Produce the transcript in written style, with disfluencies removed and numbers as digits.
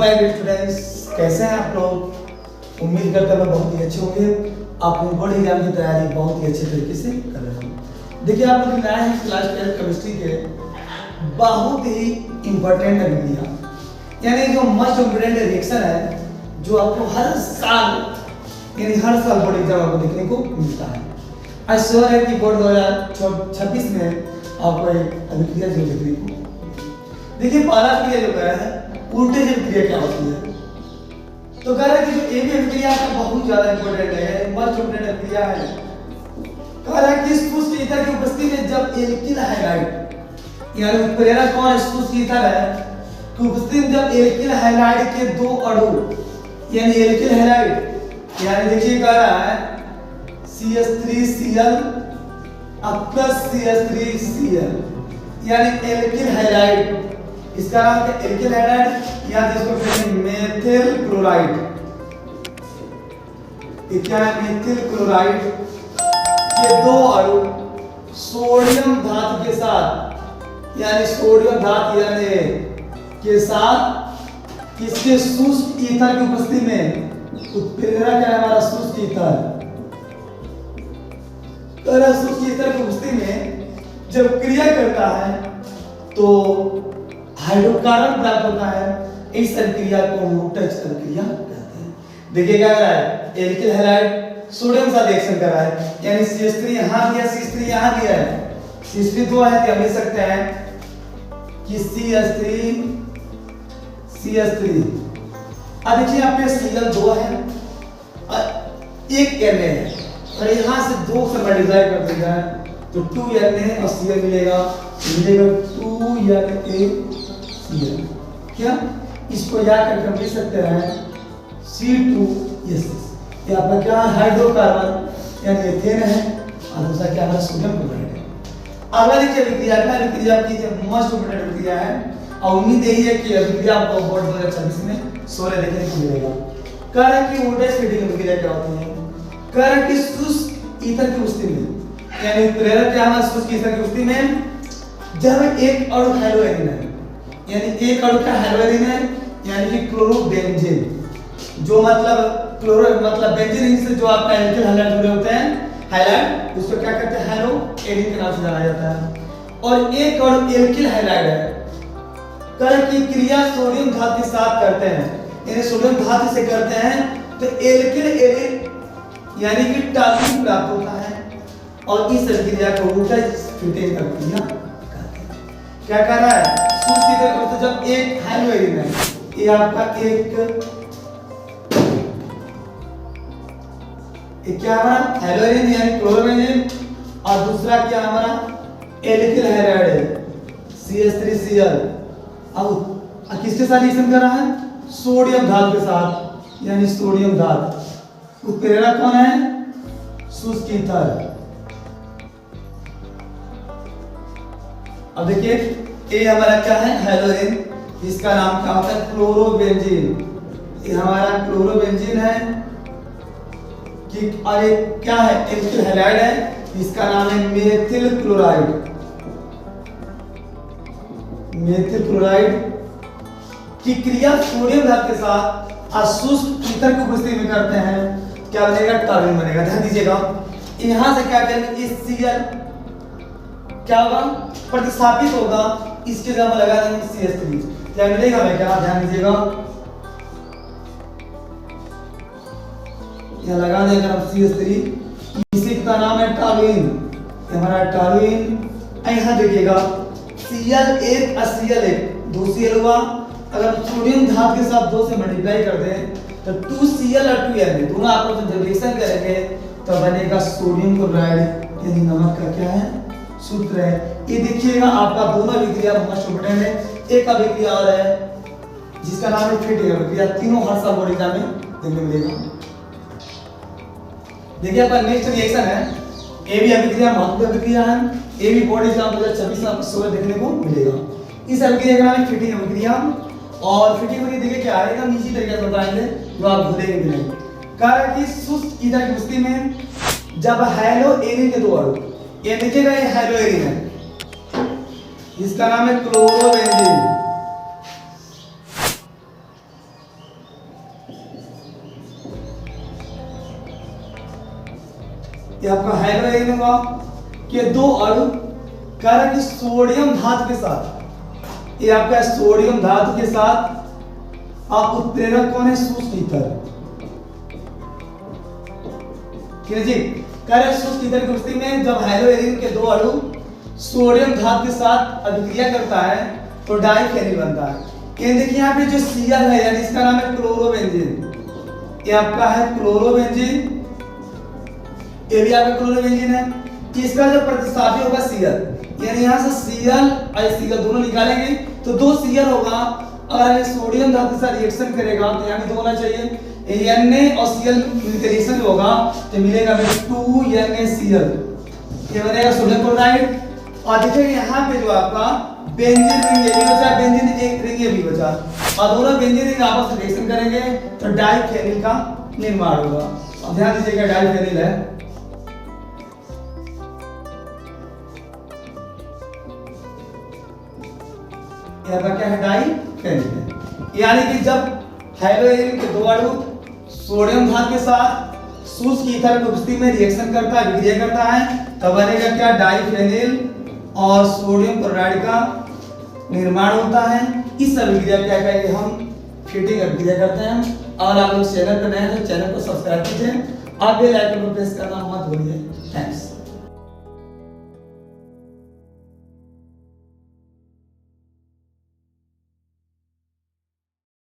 My dear students, कैसे हैं आप लोग? उम्मीद करता हूं बहुत ही अच्छे होंगे। आप बोर्ड एग्जाम की तैयारी बहुत ही अच्छे तरीके से कर रहे हैं। देखिए, आप लोग नए हैं क्लास 12 केमिस्ट्री के बहुत ही इंपॉर्टेंट अभिक्रिया, यानी जो मस्ट इंपॉर्टेंट रिएक्शन है, जो आपको हर साल यानी हर साल बोर्ड एग्जाम आपको देखने को मिलता है। आज श्योर है कि बोर्ड 2026 में आपको एक अभिक्रिया जो देखने को। देखिए, पहला क्रिया जो कह रहा है उल्टे जब क्रिया क्या होती है, तो कह रहा है कि जो ए बी अभिक्रिया है बहुत ज्यादा इंपॉर्टेंट है, मस्ट इंपॉर्टेंट अभिक्रिया है। कह रहा है कि शुष्क ईथर की उपस्थिति में जब एल्किल हैलाइड यानी उत्प्रेरक कौन शुष्क ईथर है की उपस्थिति में जब एल्किल हैलाइड के दो अणु यानी एल्किल हैलाइड यानी देखिए कह रहा है CH3Cl प्लस CH3Cl यानी एल्किल हैलाइड, इसका नाम क्या एल्किल हैलाइड या जिसको कहते हैं मेथिल क्लोराइड। ये क्या है? मेथिल क्लोराइड के दो अणु सोडियम धातु के साथ यानी सोडियम धातु यानी के साथ किसके शुष्क ईथर की उपस्थिति में उत्प्रेरक है हमारा शुष्क ईथर। शुष्क ईथर की उपस्थिति में जब क्रिया करता है तो हाइड्रोकार्बन प्राप्त होता है। इस अभिक्रिया को हम टच अभिक्रिया कहते हैं। देखिए क्या कर रहा है, एल्किल हैलाइड सोडियम साथ रिएक्शन कर रहा है, यानी CH3 यहां दिया, CH3 यहां दिया है, CH3 दो है तो हम लिख सकते हैं कि CH3 अब देखिए यहाँ पे Cl दो है और एक Na है और यहां से दो से मल्टीप्लाई कर देगा तो 2Na और Cl मिलेगा 2Na क्या? इसको याद करके हम लिख सकते हैं C2S। ये आपका क्या हाइड्रोकार्बन यानी एथेन है और दूसरा क्या हमारा सोडियम क्लोराइड है। अगला देखिए अभिक्रिया की मस्ट इंपॉर्टेंट अभिक्रिया है और उम्मीद यही है कि अभिक्रिया आपको बोर्ड 2026 में 16 देखने को मिलेगा। कह रहा है कि वोल्टेज स्प्लिटिंग अभिक्रिया क्या होती है? कह रहा है कि शुष्क ईथर की उपस्थिति में यानी उत्प्रेरक क्या हमारा शुष्क ईथर की उपस्थिति में जब एक अणु हेलोएरिन है यानी एक अणु का हेलोएरिन है यानी कि क्लोरोबेंजीन, जो मतलब क्लोरो मतलब बेंजीन से जो आपका एल्किल हैलाइड जुड़े होते हैं हैलाइड, उसको क्या कहते हैं हेलोएरिन के नाम से जाना जाता है। और एक अणु एल्किल हैलाइड है, कह की क्रिया सोडियम धातु के साथ करते हैं यानी सोडियम धातु से करते हैं तो एल्किल एरिन यानी कि टॉलिन प्राप्त होता है और इस अभिक्रिया को उल्टा स्प्लिटिंग अभिक्रिया कहते हैं। क्या कर रहा है? शुष्क ईथर तो जब एक हेलोएरिन है, ये आपका एक क्या हमारा हेलोएरिन यानी क्लोरोबेंजीन और दूसरा क्या हमारा एल्किल हैलाइड है CH3Cl। अब किसके साथ रिएक्शन कर रहा है? सोडियम धातु के साथ यानी सोडियम धातु। उत्प्रेरक कौन है? शुष्क ईथर। अब देखिए ये हमारा क्या है हेलोएरिन, इसका नाम क्या होता है क्लोरोबेंजीन। ये हमारा क्लोरोबेंजीन है कि और ये क्या है एल्किल हैलाइड है, इसका नाम है मेथिल क्लोराइड। मेथिल क्लोराइड की क्रिया सोडियम धातु के साथ अशुष्क ईथर की उपस्थिति में करते हैं, क्या बनेगा? टॉलिन बनेगा। ध्यान दीजिएगा, यहां से क्या करेंगे इस Cl क्या होगा? प्रतिस्थापित होगा, इसके जगह लगा देंगे CH3, क्या मिलेगा? भाई क्या ध्यान दीजिएगा, यहां लगा देंगे हम CH3, इसी का नाम है टॉलिन। हमारा टॉलिन यहां देखिएगा Cl1 और Cl1 दो Cl हुआ, अगर सोडियम धातु के साथ 2 से मल्टीप्लाई कर दें तो 2Cl और 2Na दोनों आपस में जब रिएक्शन करेंगे तो बनेगा सोडियम क्लोराइड यानी नमक का क्या है सूत्र है। ये देखिएगा आपका दोनों अभिक्रिया मस्ट इंपॉर्टेंट है। एक अभिक्रिया और है जिसका नाम है फिटिंग अभिक्रिया, तीनों हर साल बोर्ड एग्जाम में देखने मिलेगा। देखिए आपका नेक्स्ट रिएक्शन है ए बी अभिक्रिया, महत्वपूर्ण अभिक्रिया है। ए बी बोर्ड एग्जाम 2026 में आपको 16 देखने को मिलेगा। इस अभिक्रिया का नाम है फिटिंग अभिक्रिया और फिटिंग अभिक्रिया देखिए क्या आएगा, हम इसी तरीके से बताएंगे जो आप भूलेंगे भी नहीं। कारण कि शुष्क ईथर की उपस्थिति में जब हेलोएरिन के दो अणु ये देखिएगा ये हेलोएरिन है, इसका नाम है क्लोरोबेंजीन। आपका हाइड्रोजन होगा कि दो अणु कह रहा है कि सोडियम धातु के साथ, ये आपका सोडियम धातु के साथ आप उत्प्रेरक कौन है? शुष्क ईथर। ठीक है जी, कह रहे शुष्क ईथर की स्थिति में जब हाइड्रोजन के दो अणु सोडियम धातु के साथ अभिक्रिया करता है तो डाइफेनिल बनता है। ये देखिए यहाँ पे जो Cl है यानी इसका नाम है क्लोरोबेंजीन, ये आपका है क्लोरोबेंजीन, ये भी आपका क्लोरोबेंजीन है। इसका जो प्रतिस्थापी होगा Cl, यानी यहाँ से Cl और Cl दोनों निकालेंगे तो दो Cl होगा। अगर ये सोडियम धातु से रिएक्शन करेगा तो यहाँ भी दो होना चाहिए, Na और Cl रिएक्शन होगा तो मिलेगा 2NaCl, ये बनेगा सोडियम क्लोराइड। और देखिए यहाँ पे जो आपका बेंजीन रिंग ये भी बचा, बेंजीन एक रिंग ये भी बचा, और दोनों बेंजीन रिंग आपस में रिएक्शन करेंगे तो डाइफेनिल का निर्माण होगा। अब ध्यान दीजिएगा डाइफेनिल है, यहाँ क्या है? डाइफेनिल है। यानी कि जब हाइड्रोजन के दो अणु सोडियम धातु के साथ शुष्क ईथर की उपस्थिति में रिएक्शन करता है, विक्रिया करता है, तब बनेगा क्या? डाइफेनिल और सोडियम क्लोराइड का निर्माण होता है। इस अभिक्रिया क्या कहेंगे हम? फीडिंग अभिक्रिया करते हैं। और आप लोग चैनल पर नए हैं तो चैनल को सब्सक्राइब कीजिए, आप बेल आइकन को प्रेस करना मत भूलिए। थैंक्स।